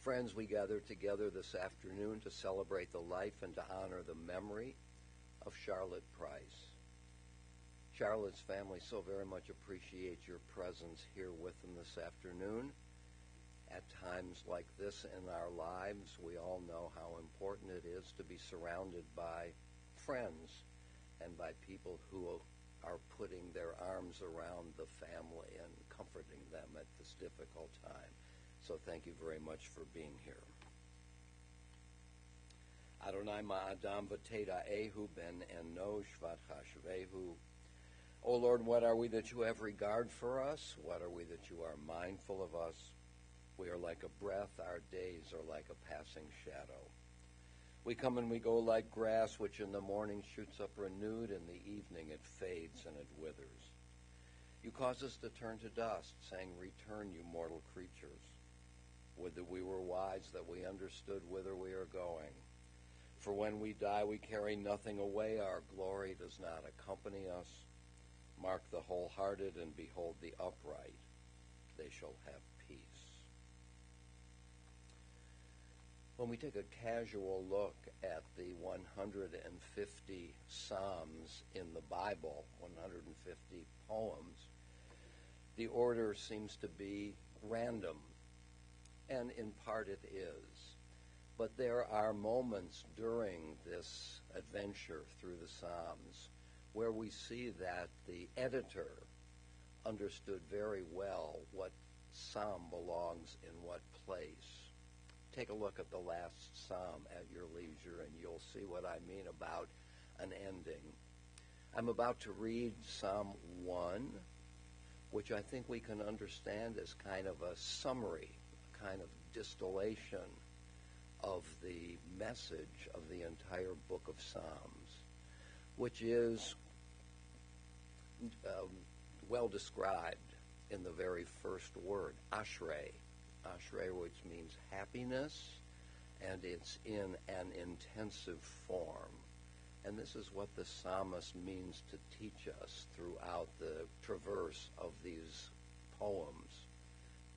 Friends, we gather together this afternoon to celebrate the life and to honor the memory of Charlotte Price. Charlotte's family so very much appreciates your presence here with them this afternoon. At times like this in our lives, we all know how important it is to be surrounded by friends and by people who are putting their arms around the family and comforting them at this difficult time. So thank you very much for being here. Adonai ma'adam v'teda ehu ben enosh v'tchashvehu. O Lord, what are we that you have regard for us? What are we that you are mindful of us? We are like a breath, our days are like a passing shadow. We come and we go like grass, which in the morning shoots up renewed, in the evening it fades and it withers. You cause us to turn to dust, saying, return, you mortal creatures. Would that we were wise, that we understood whither we are going. For when we die, we carry nothing away. Our glory does not accompany us. Mark the wholehearted and behold the upright. They shall have peace. When we take a casual look at the 150 Psalms in the Bible, 150 poems, the order seems to be random, and in part it is. But there are moments during this adventure through the Psalms where we see that the editor understood very well what psalm belongs in what place. Take a look at the last psalm at your leisure, and you'll see what I mean about an ending. I'm about to read Psalm 1, which I think we can understand as kind of a summary, a kind of distillation of the message of the entire book of Psalms, which is well described in the very first word, ashrei. Ashrei, which means happiness, and it's in an intensive form. And this is what the psalmist means to teach us throughout the traverse of these poems.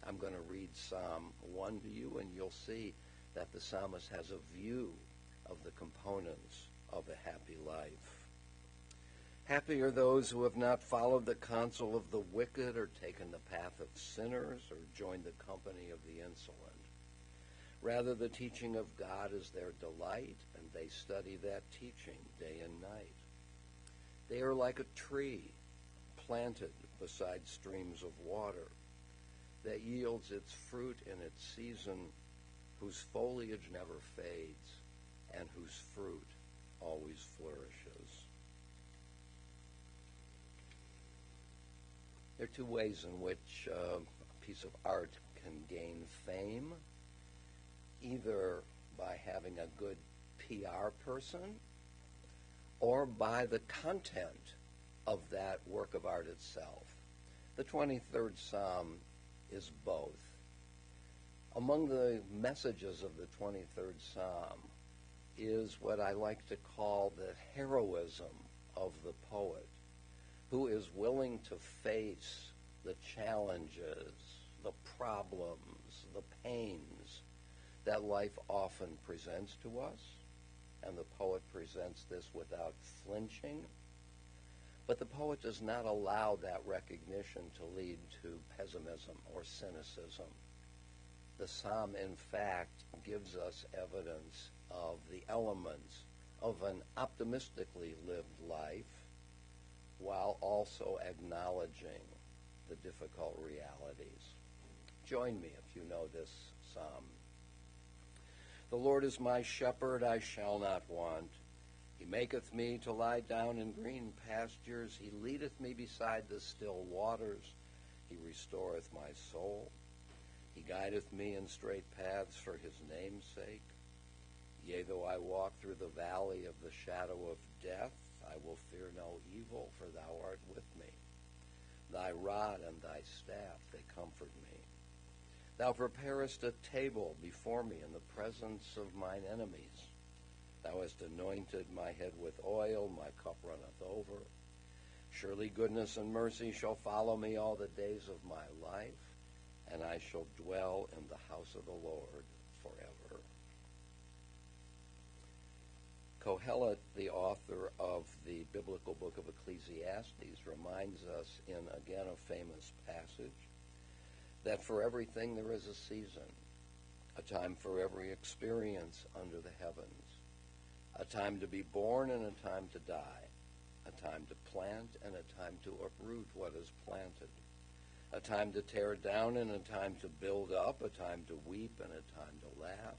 I'm going to read Psalm 1 to you, and you'll see that the psalmist has a view of the components of a happy life. Happy are those who have not followed the counsel of the wicked, or taken the path of sinners, or joined the company of the insolent. Rather, the teaching of God is their delight, and they study that teaching day and night. They are like a tree planted beside streams of water that yields its fruit in its season, whose foliage never fades, and whose fruit always flourishes. There are two ways in which a piece of art can gain fame, either by having a good PR person or by the content of that work of art itself. The 23rd Psalm is both. Among the messages of the 23rd Psalm is what I like to call the heroism of the poet, who is willing to face the challenges, the problems, the pains that life often presents to us, and the poet presents this without flinching. But the poet does not allow that recognition to lead to pessimism or cynicism. The psalm, in fact, gives us evidence of the elements of an optimistically lived life, while also acknowledging the difficult realities. Join me if you know this psalm. The Lord is my shepherd, I shall not want. He maketh me to lie down in green pastures. He leadeth me beside the still waters. He restoreth my soul. He guideth me in straight paths for his name's sake. Yea, though I walk through the valley of the shadow of death, I will fear no evil, for thou art with me. Thy rod and thy staff, they comfort me. Thou preparest a table before me in the presence of mine enemies. Thou hast anointed my head with oil, my cup runneth over. Surely goodness and mercy shall follow me all the days of my life, and I shall dwell in the house of the Lord Kohelet, the author of the biblical book of Ecclesiastes, reminds us in, again, a famous passage, that for everything there is a season, a time for every experience under the heavens, a time to be born and a time to die, a time to plant and a time to uproot what is planted, a time to tear down and a time to build up, a time to weep and a time to laugh,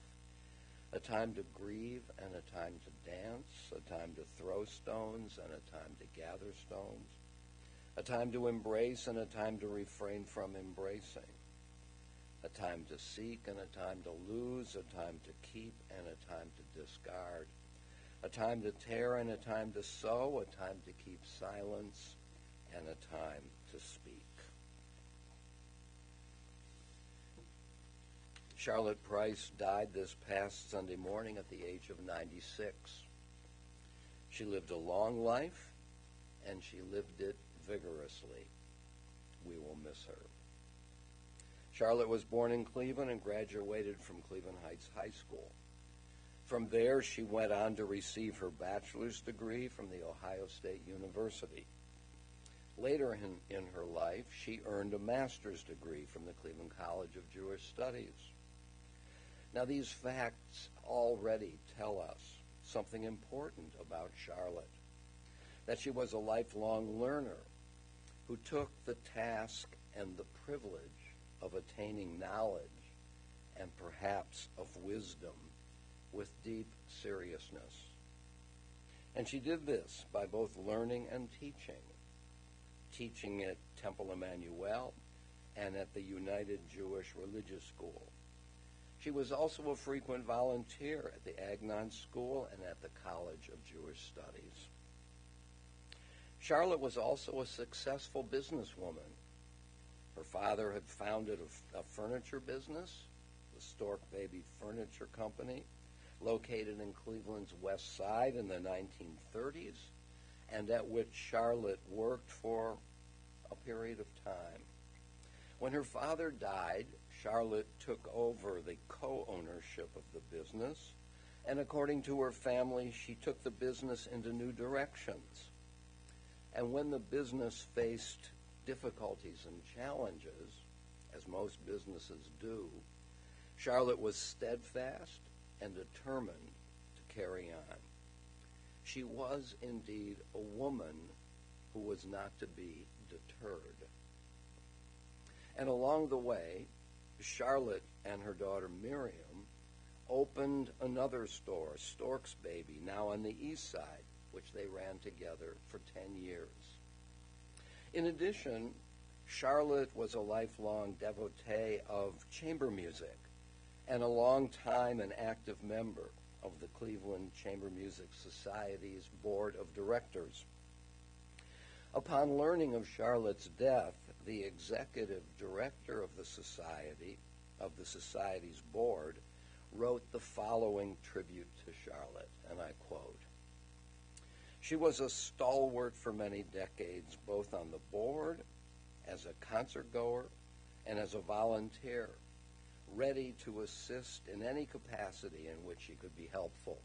a time to grieve and a time to dance, a time to throw stones and a time to gather stones, a time to embrace and a time to refrain from embracing, a time to seek and a time to lose, a time to keep and a time to discard, a time to tear and a time to sow, a time to keep silence and a time to speak. Charlotte Price died this past Sunday morning at the age of 96. She lived a long life, and she lived it vigorously. We will miss her. Charlotte was born in Cleveland and graduated from Cleveland Heights High School. From there, she went on to receive her bachelor's degree from the Ohio State University. Later in her life, she earned a master's degree from the Cleveland College of Jewish Studies. Now, these facts already tell us something important about Charlotte, that she was a lifelong learner who took the task and the privilege of attaining knowledge and perhaps of wisdom with deep seriousness. And she did this by both learning and teaching at Temple Emmanuel and at the United Jewish Religious School. She was also a frequent volunteer at the Agnon School and at the College of Jewish Studies. Charlotte was also a successful businesswoman. Her father had founded a furniture business, the Stork Baby Furniture Company, located in Cleveland's West Side in the 1930s, and at which Charlotte worked for a period of time. When her father died, Charlotte took over the co-ownership of the business, and according to her family, she took the business into new directions. And when the business faced difficulties and challenges, as most businesses do, Charlotte was steadfast and determined to carry on. She was indeed a woman who was not to be deterred. And along the way, Charlotte and her daughter Miriam opened another store, Stork's Baby, now on the east side, which they ran together for 10 years. In addition, Charlotte was a lifelong devotee of chamber music and a long time and active member of the Cleveland Chamber Music Society's board of directors. Upon learning of Charlotte's death, the executive director of the society's board, wrote the following tribute to Charlotte, and I quote, "She was a stalwart for many decades, both on the board, as a concert goer, and as a volunteer, ready to assist in any capacity in which she could be helpful.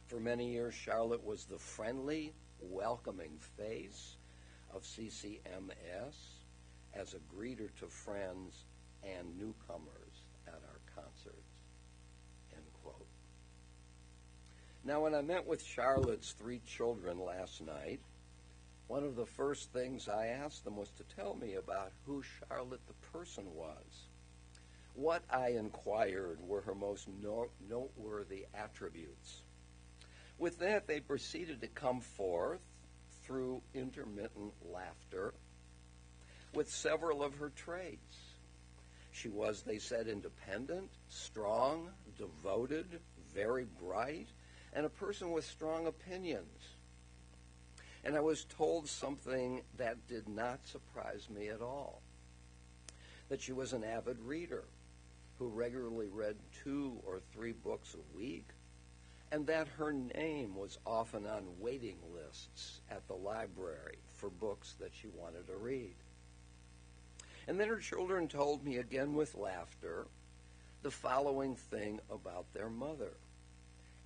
For many years, Charlotte was the friendly, welcoming face of CCMS as a greeter to friends and newcomers at our concerts," end quote. Now, when I met with Charlotte's 3 children last night, one of the first things I asked them was to tell me about who Charlotte the person was. What, I inquired, were her most noteworthy attributes. With that, they proceeded to come forth through intermittent laughter with several of her traits. She was, they said, independent, strong, devoted, very bright, and a person with strong opinions. And I was told something that did not surprise me at all, that she was an avid reader who regularly read 2 or 3 books a week, and that her name was often on waiting lists at the library for books that she wanted to read. And then her children told me, again with laughter, the following thing about their mother,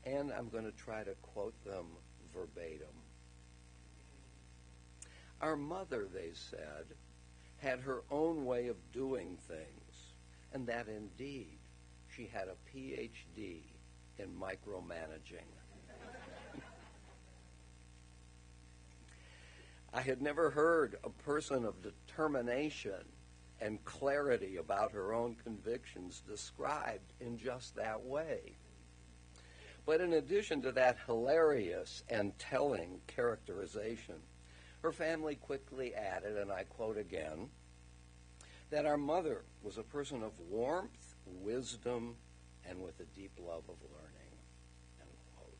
and I'm going to try to quote them verbatim. Our mother, they said, had her own way of doing things, and that indeed she had a PhD in micromanaging. I had never heard a person of determination and clarity about her own convictions described in just that way. But in addition to that hilarious and telling characterization, her family quickly added, and I quote again, that our mother was a person of warmth, wisdom, and with a deep love of learning, end quote.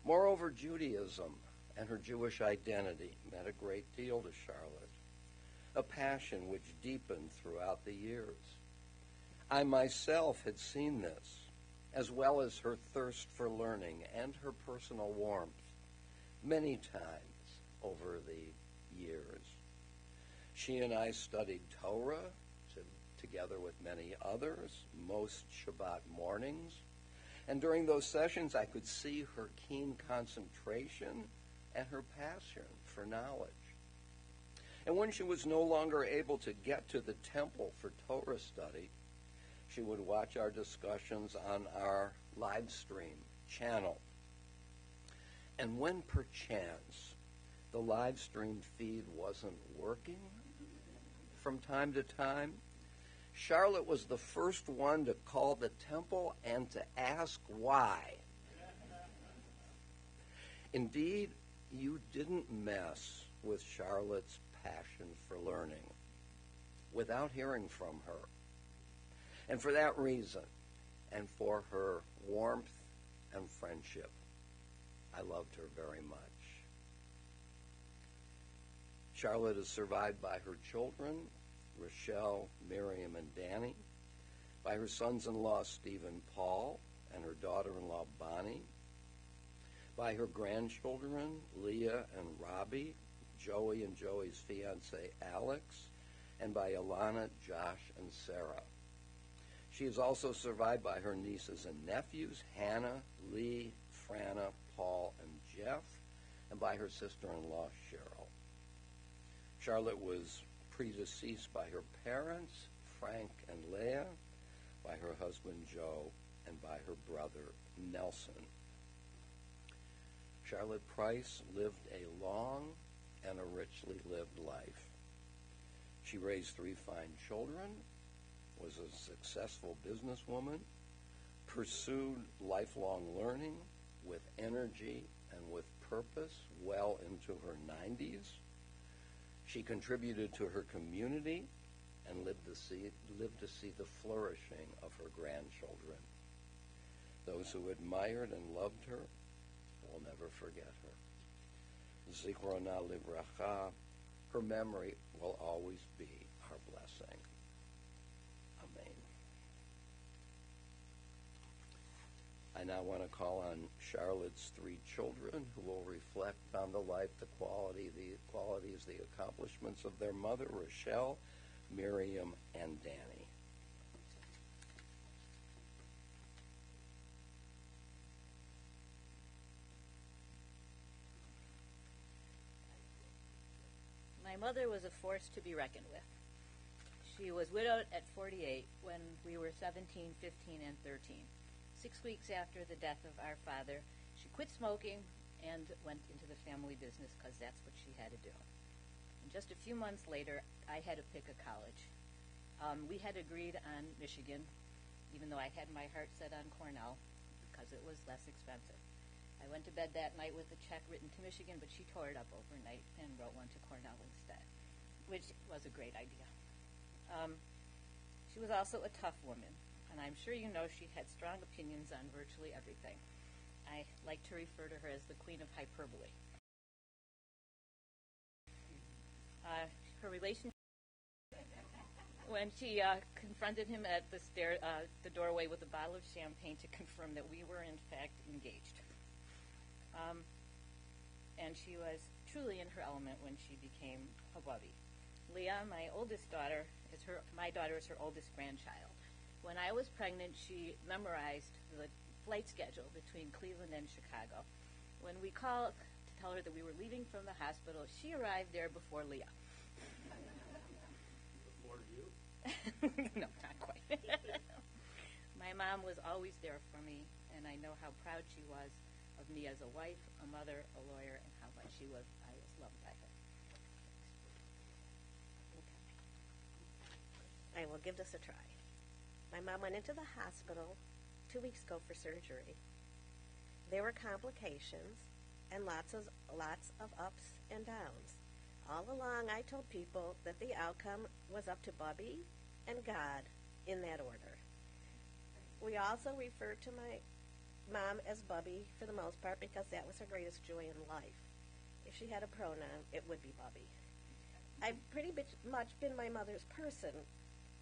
Moreover, Judaism and her Jewish identity meant a great deal to Charlotte, a passion which deepened throughout the years. I myself had seen this, as well as her thirst for learning and her personal warmth, many times over the years. She and I studied Torah together with many others, most Shabbat mornings, and during those sessions I could see her keen concentration and her passion for knowledge. And when she was no longer able to get to the temple for Torah study, she would watch our discussions on our live stream channel. And when perchance the live stream feed wasn't working from time to time, Charlotte was the first one to call the temple and to ask why. Indeed, you didn't mess with Charlotte's passion for learning without hearing from her. And for that reason, and for her warmth and friendship, I loved her very much. Charlotte is survived by her children, Rochelle, Miriam, and Danny, by her sons-in-law, Stephen Paul, and her daughter-in-law, Bonnie, by her grandchildren, Leah and Robbie, Joey and Joey's fiancé, Alex, and by Alana, Josh, and Sarah. She is also survived by her nieces and nephews, Hannah, Lee, Franna, Paul, and Jeff, and by her sister-in-law, Cheryl. Charlotte was predeceased by her parents, Frank and Leah, by her husband, Joe, and by her brother, Nelson. Charlotte Price lived a long and a richly lived life. She raised 3 fine children, was a successful businesswoman, pursued lifelong learning with energy and with purpose well into her 90s. She contributed to her community and lived to see the flourishing of her grandchildren. Those who admired and loved her will never forget her. Zichrona livracha, her memory will always be our blessing. Amen. I now want to call on Charlotte's 3 children who will reflect on the life, the qualities, the accomplishments of their mother, Rochelle, Miriam, and Danny. My mother was a force to be reckoned with. She was widowed at 48 when we were 17, 15, and 13. 6 weeks after the death of our father, she quit smoking and went into the family business because that's what she had to do. And just a few months later, I had to pick a college. We had agreed on Michigan, even though I had my heart set on Cornell because it was less expensive. I went to bed that night with a check written to Michigan, but she tore it up overnight and wrote one to Cornell instead, which was a great idea. She was also a tough woman, and I'm sure you know she had strong opinions on virtually everything. I like to refer to her as the queen of hyperbole. Her relationship, when she confronted him at the doorway with a bottle of champagne to confirm that we were in fact engaged. And she was truly in her element when she became a bubby. Leah, my oldest daughter, my daughter is her oldest grandchild. When I was pregnant, she memorized the flight schedule between Cleveland and Chicago. When we called to tell her that we were leaving from the hospital, she arrived there before Leah. Before you? No, not quite. My mom was always there for me, and I know how proud she was of me as a wife, a mother, a lawyer, and how much I was loved by her. I will give this a try. My mom went into the hospital 2 weeks ago for surgery. There were complications and lots of ups and downs. All along, I told people that the outcome was up to Bubby and God, in that order. We also referred to my mom as Bubby for the most part because that was her greatest joy in life. If she had a pronoun, it would be Bubby. I've pretty much been my mother's person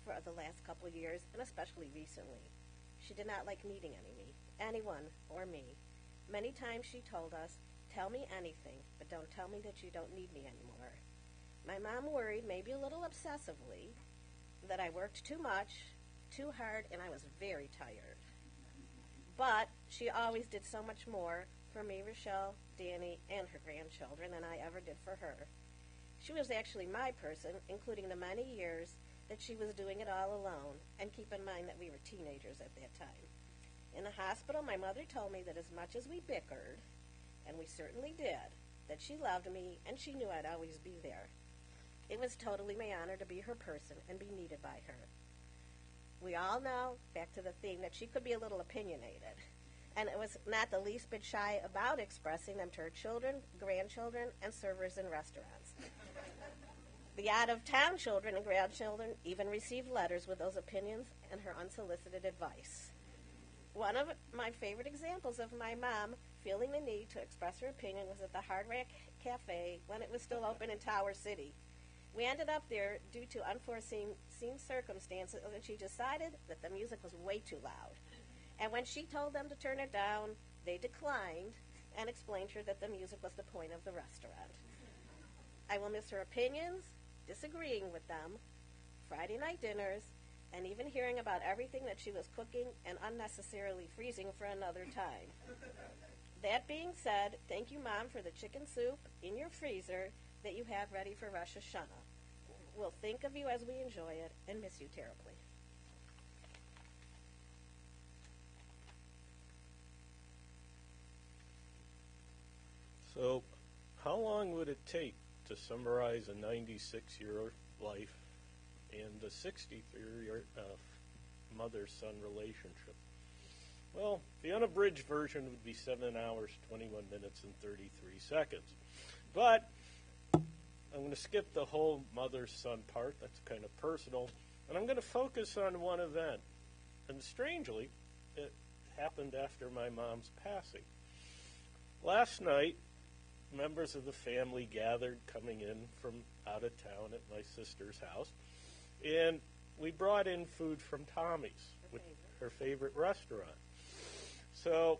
for the last couple of years, and especially recently. She did not like meeting anyone or me. Many times she told us, "Tell me anything, but don't tell me that you don't need me anymore." My mom worried, maybe a little obsessively, that I worked too much, too hard, and I was very tired. But she always did so much more for me, Rochelle, Danny, and her grandchildren than I ever did for her. She was actually my person, including the many years that she was doing it all alone, and keep in mind that we were teenagers at that time. In the hospital, my mother told me that as much as we bickered, and we certainly did, that she loved me and she knew I'd always be there. It was totally my honor to be her person and be needed by her. We all know, back to the theme, that she could be a little opinionated, and it was not the least bit shy about expressing them to her children, grandchildren, and servers in restaurants. The out-of-town children and grandchildren even received letters with those opinions and her unsolicited advice. One of my favorite examples of my mom feeling the need to express her opinion was at the Hard Rock Cafe when it was still open in Tower City. We ended up there due to unforeseen circumstances, and she decided that the music was way too loud. And when she told them to turn it down, they declined and explained to her that the music was the point of the restaurant. I will miss her opinions, disagreeing with them, Friday night dinners, and even hearing about everything that she was cooking and unnecessarily freezing for another time. That being said, thank you, Mom, for the chicken soup in your freezer that you have ready for Rosh Hashanah. We'll think of you as we enjoy it and miss you terribly. So, how long would it take to summarize a 96-year life and a 63-year mother-son relationship? Well, the unabridged version would be 7 hours, 21 minutes, and 33 seconds. But I'm going to skip the whole mother-son part. That's kind of personal. And I'm going to focus on one event. And strangely, it happened after my mom's passing. Last night, members of the family gathered coming in from out of town at my sister's house. And we brought in food from Tommy's, her favorite restaurant. So,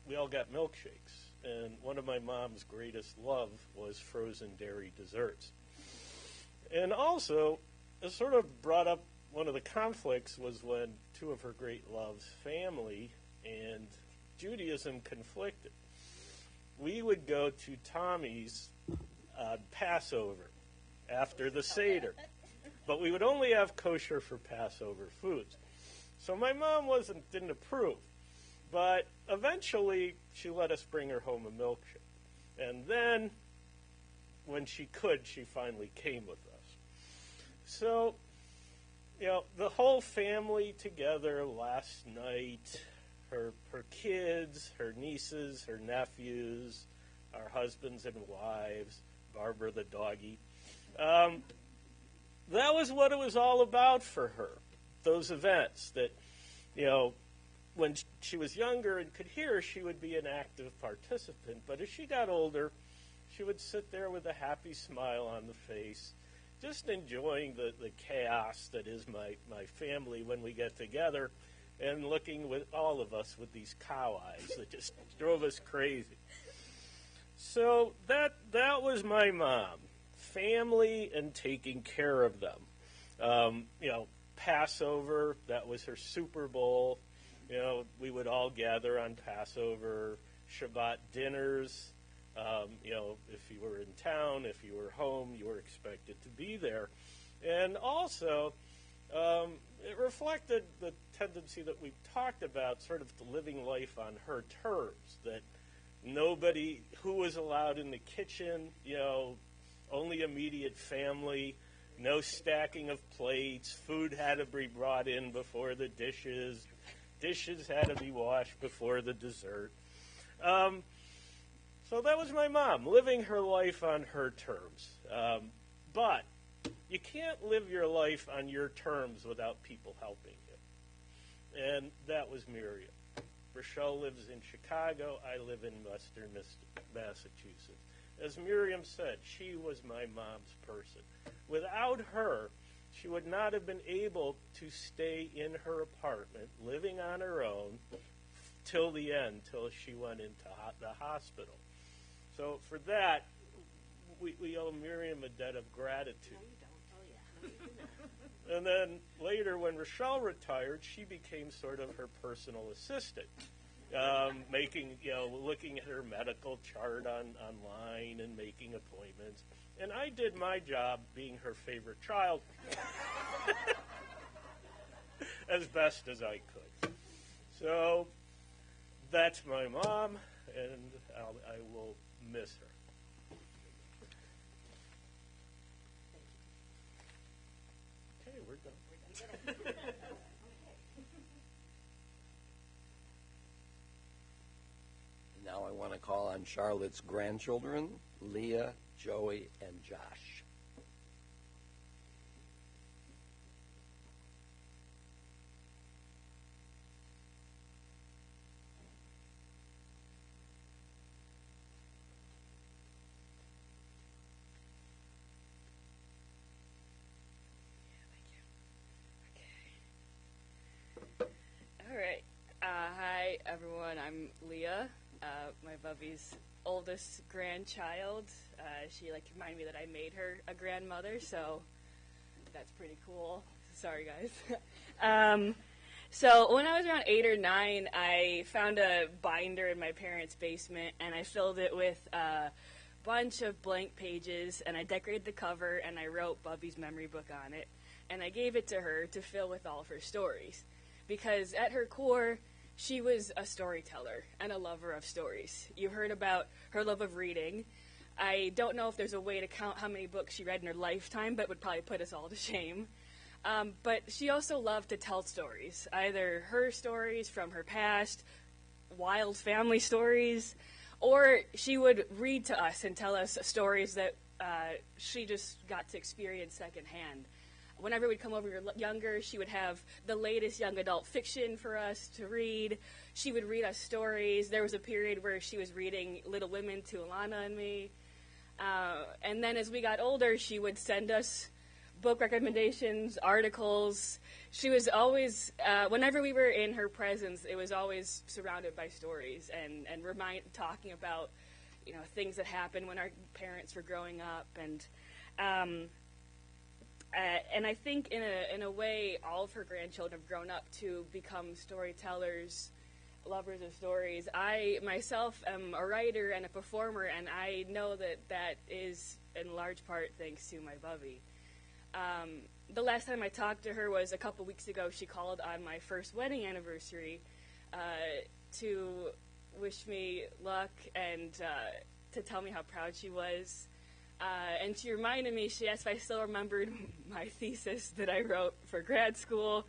we all got milkshakes. And one of my mom's greatest love was frozen dairy desserts. And also, it sort of brought up one of the conflicts was when two of her great loves, family and Judaism, conflicted. We would go to Tommy's Passover after the Seder, but we would only have kosher for Passover foods. So my mom didn't approve, but eventually she let us bring her home a milkshake. And then, when she could, she finally came with us. So, the whole family together last night, her kids, her nieces, her nephews, our husbands and wives, Barbara the doggie. That was what it was all about for her, those events that, when she was younger and could hear, she would be an active participant. But as she got older, she would sit there with a happy smile on the face, just enjoying the chaos that is my family when we get together, and looking with all of us with these cow eyes that just drove us crazy. So that was my mom, family and taking care of them. Passover, that was her Super Bowl. You know, we would all gather on Passover, Shabbat dinners. You know, if you were in town, if you were home, you were expected to be there. And also, it reflected the tendency that we talked about, sort of living life on her terms, that nobody who was allowed in the kitchen, you know, only immediate family, no stacking of plates, food had to be brought in before the dishes had to be washed before the dessert. So that was my mom, living her life on her terms. But you can't live your life on your terms without people helping you. And that was Miriam. Rochelle lives in Chicago. I live in Western Massachusetts. As Miriam said, she was my mom's person. Without her, she would not have been able to stay in her apartment, living on her own, till the end, till she went into the hospital. So for that, we owe Miriam a debt of gratitude. No, you don't. Oh, yeah. No, you do not. And then later, when Rochelle retired, she became sort of her personal assistant, looking at her medical chart online and making appointments. And I did my job being her favorite child as best as I could. So that's my mom, and I will miss her. Okay, we're done. Now I want to call on Charlotte's grandchildren, Leah, Joey, and Josh. All right. Hi, everyone. I'm Leah, my Bubby's oldest grandchild. She reminded me that I made her a grandmother, so that's pretty cool. Sorry, guys. So when I was around 8 or 9, I found a binder in my parents' basement, and I filled it with a bunch of blank pages, and I decorated the cover, and I wrote Bubby's memory book on it, and I gave it to her to fill with all of her stories. Because at her core, she was a storyteller and a lover of stories. You heard about her love of reading. I don't know if there's a way to count how many books she read in her lifetime, but would probably put us all to shame. But she also loved to tell stories, either her stories from her past, wild family stories, or she would read to us and tell us stories that she just got to experience secondhand. Whenever we'd come over younger, she would have the latest young adult fiction for us to read. She would read us stories. There was a period where she was reading Little Women to Alana and me. And then as we got older, she would send us book recommendations, articles. She was always, whenever we were in her presence, it was always surrounded by stories and talking about, things that happened when our parents were growing up. And I think in a way, all of her grandchildren have grown up to become storytellers, lovers of stories. I myself am a writer and a performer, and I know that is in large part thanks to my Bubby. The last time I talked to her was a couple weeks ago. She called on my first wedding anniversary to wish me luck and to tell me how proud she was. And she reminded me, she asked if I still remembered my thesis that I wrote for grad school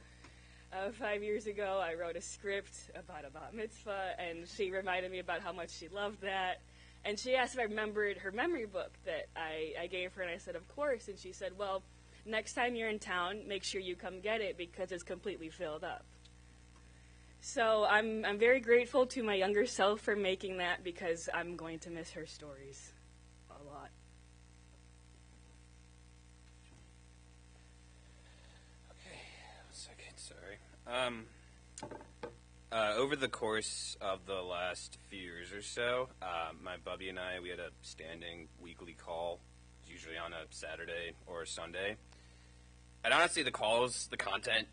5 years ago. I wrote a script about a bat mitzvah, and she reminded me about how much she loved that. And she asked if I remembered her memory book that I gave her, and I said, of course. And she said, well, next time you're in town, make sure you come get it because it's completely filled up. So I'm very grateful to my younger self for making that because I'm going to miss her stories a lot. Over the course of the last few years or so, my Bubby and I, we had a standing weekly call, usually on a Saturday or a Sunday. And honestly, the calls, the content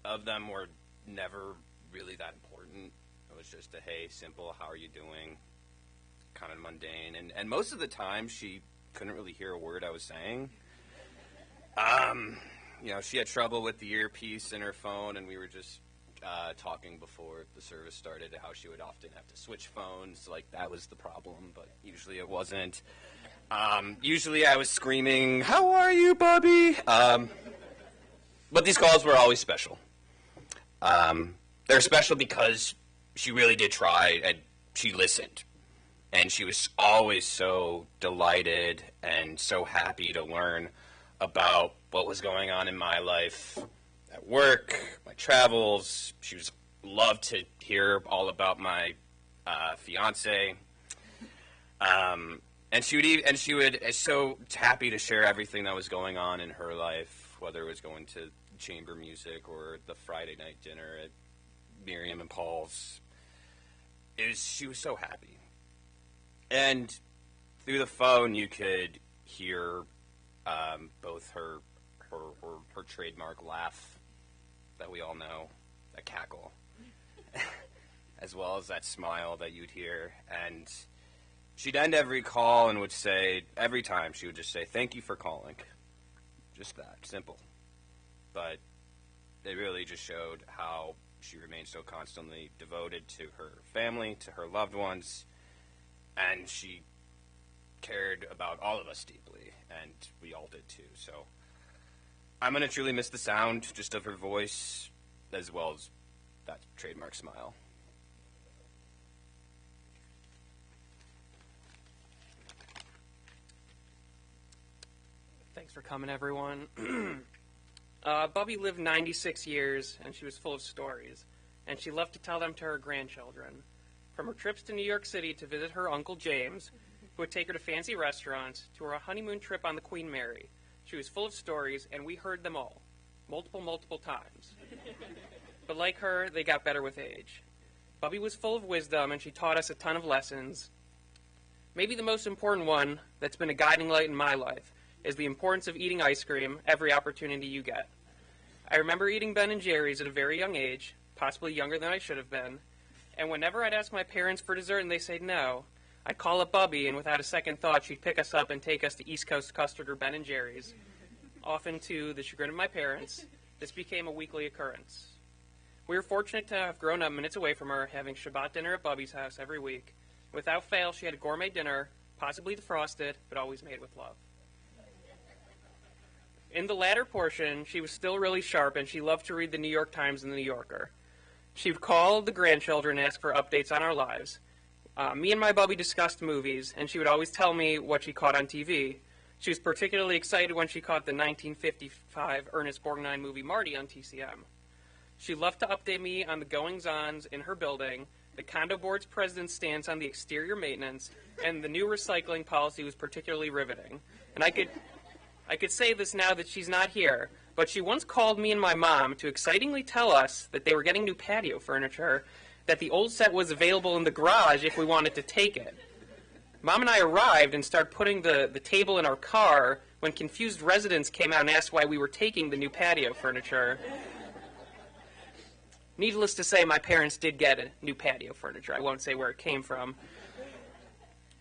of them were never really that important. It was just a, hey, simple, how are you doing? Kind of mundane. And most of the time, she couldn't really hear a word I was saying. She had trouble with the earpiece in her phone, and we were just talking before the service started how she would often have to switch phones. Like, that was the problem, but usually it wasn't. Usually I was screaming, "How are you, Bubby?" But these calls were always special. They're special because she really did try, and she listened. And she was always so delighted and so happy to learn about what was going on in my life at work, my travels. She loved to hear all about my fiance. And she would so happy to share everything that was going on in her life, whether it was going to chamber music or the Friday night dinner at Miriam and Paul's. She was so happy. And through the phone, you could hear both her trademark laugh that we all know, that cackle, as well as that smile that you'd hear. And she'd end every call and would say, every time, she would just say, "Thank you for calling." Just that, simple. But it really just showed how she remained so constantly devoted to her family, to her loved ones, and she cared about all of us deeply, and we all did too. So I'm going to truly miss the sound just of her voice, as well as that trademark smile. Thanks for coming, everyone. Bubby lived 96 years, and she was full of stories, and she loved to tell them to her grandchildren. From her trips to New York City to visit her Uncle James, who would take her to fancy restaurants, to her honeymoon trip on the Queen Mary. She was full of stories, and we heard them all, multiple times. But like her, they got better with age. Bubby was full of wisdom, and she taught us a ton of lessons. Maybe the most important one that's been a guiding light in my life is the importance of eating ice cream every opportunity you get. I remember eating Ben & Jerry's at a very young age, possibly younger than I should have been, and whenever I'd ask my parents for dessert and they said no, I'd call up Bubby, and without a second thought, she'd pick us up and take us to East Coast Custard or Ben & Jerry's. Often to the chagrin of my parents, this became a weekly occurrence. We were fortunate to have grown up minutes away from her, having Shabbat dinner at Bubby's house every week. Without fail, she had a gourmet dinner, possibly defrosted, but always made with love. In the latter portion, she was still really sharp, and she loved to read the New York Times and the New Yorker. She would call the grandchildren and ask for updates on our lives. Me and my Bubby discussed movies, and she would always tell me what she caught on TV. She was particularly excited when she caught the 1955 Ernest Borgnine movie Marty on TCM. She loved to update me on the goings-ons in her building, the condo board's president's stance on the exterior maintenance, and the new recycling policy was particularly riveting. And I could say this now that she's not here, but she once called me and my mom to excitingly tell us that they were getting new patio furniture, that the old set was available in the garage if we wanted to take it. Mom and I arrived and started putting the table in our car when confused residents came out and asked why we were taking the new patio furniture. Needless to say, my parents did get a new patio furniture. I won't say where it came from.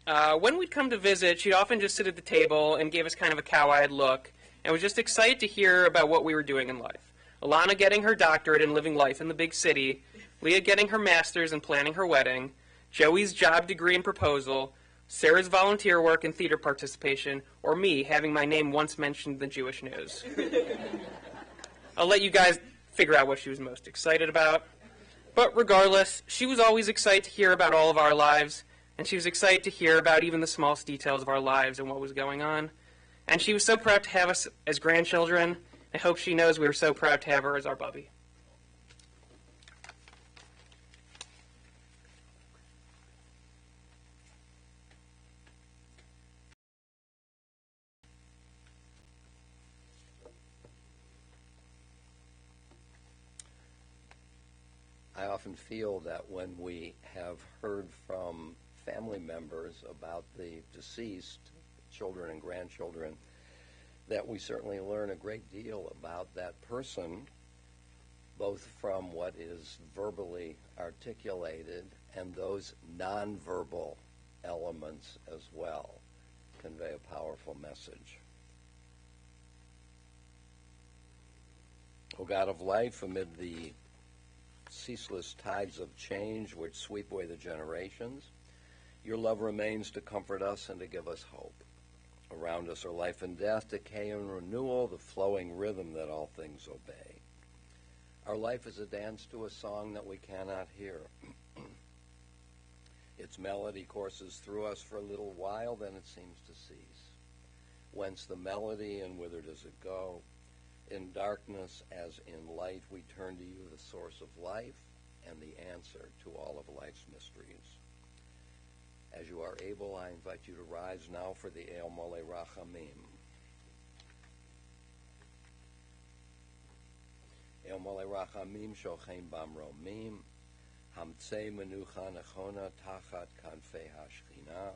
When we'd come to visit, she'd often just sit at the table and gave us kind of a cow-eyed look, and was just excited to hear about what we were doing in life. Alana getting her doctorate and living life in the big city, Leah getting her master's and planning her wedding, Joey's job, degree, and proposal, Sarah's volunteer work and theater participation, or me having my name once mentioned in the Jewish news. I'll let you guys figure out what she was most excited about. But regardless, she was always excited to hear about all of our lives, and she was excited to hear about even the smallest details of our lives and what was going on. And she was so proud to have us as grandchildren. I hope she knows we were so proud to have her as our Bubby. I often feel that when we have heard from family members about the deceased, children and grandchildren, that we certainly learn a great deal about that person, both from what is verbally articulated and those nonverbal elements as well, convey a powerful message. O God of life, amid the ceaseless tides of change which sweep away the generations, your love remains to comfort us and to give us hope. Around us are life and death, decay and renewal, the flowing rhythm that all things obey. Our life is a dance to a song that we cannot hear. Its melody courses through us for a little while, then it seems to cease. Whence the melody, and whither does it go? In darkness as in light, we turn to you, the source of life and the answer to all of life's mysteries. As you are able, I invite you to rise now for the El Mole Rachamim. El Mole Rachamim Shochem Bam Romim Hamtzei Menucha Nechona Tachat Kanfei HaShchina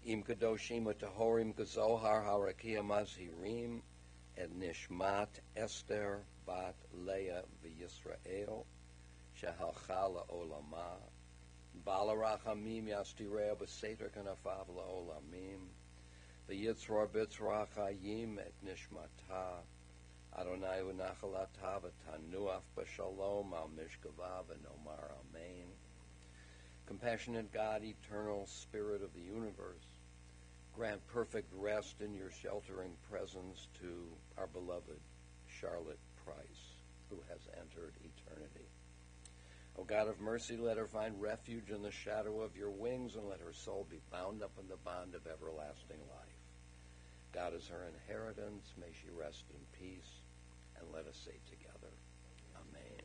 Im Kadoshim Utahorim Kazohar Harakia Mazhirim Et Nishmat Esther Bat Leah V'Yisrael Shehalcha La'olama Bala Rachamim Yastirea B'Seder Kanafav La'olamim V'Yitzror B'Tzrach Hayim Et Nishmata Adonai Unachalata V'Tanuaf B'Shalom Al Mishkavav and Omar Amen. Compassionate God, eternal Spirit of the universe, grant perfect rest in your sheltering presence to our beloved Charlotte Price, who has entered eternity. O God of mercy, let her find refuge in the shadow of your wings, and let her soul be bound up in the bond of everlasting life. God is her inheritance. May she rest in peace. And let us say together, Amen.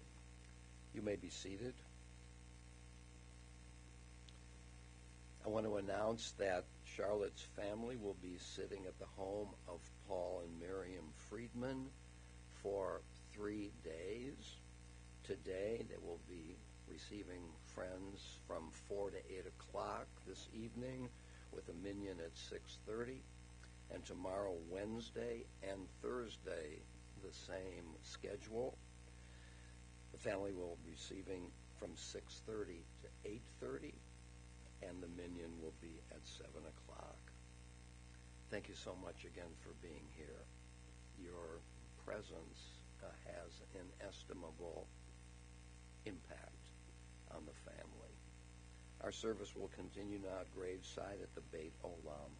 You may be seated. I want to announce that Charlotte's family will be sitting at the home of Paul and Miriam Friedman for 3 days. Today they will be receiving friends from 4 to 8 o'clock this evening with a minyan at 6:30. And tomorrow, Wednesday and Thursday, the same schedule. The family will be receiving from 6:30 to 8:30, and the minyan will be at 7 o'clock. Thank you so much again for being here. Your presence has inestimable impact on the family. Our service will continue now at graveside at the Beit Olam